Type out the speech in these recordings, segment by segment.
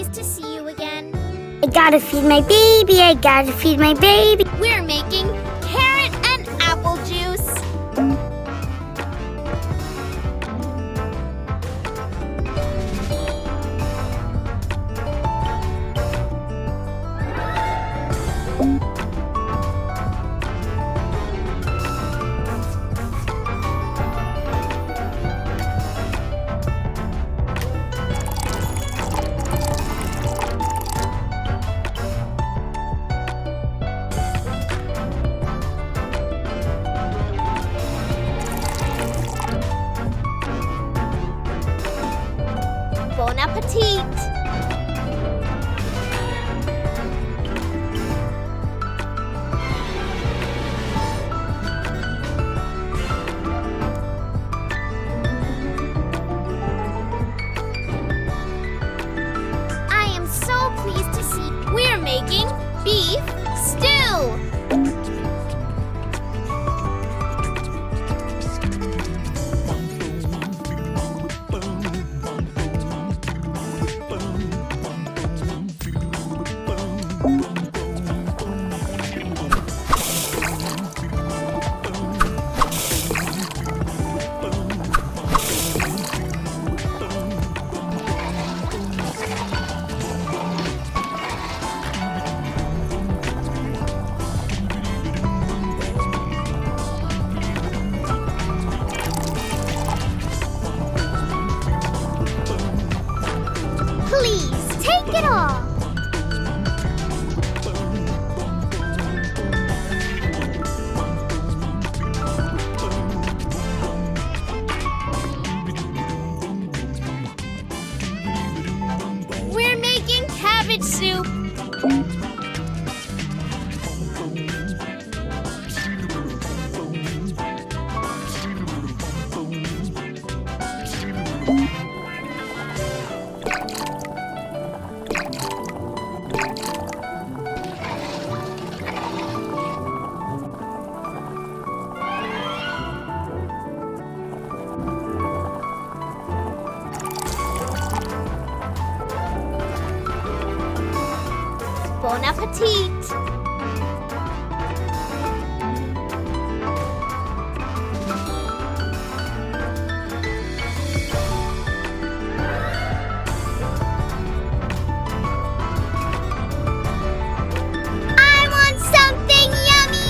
pleased to see you again. I gotta feed my baby. I gotta feed my baby. We're making carrot and apple juice. Bon appetit! I am so pleased to see we're making beef stew. Please, take it all. We're making cabbage soup. Bon appetit! I want something yummy!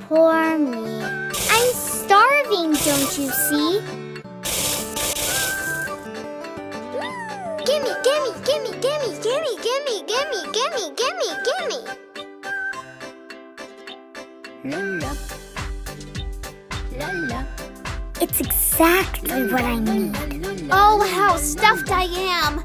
Poor me. I'm starving, don't you see? Gimme, gimme, gimme, gimme, gimme, gimme, gimme, gimme, gimme, gimme. Lula. Lula. It's exactly what I need. Oh, how stuffed I am.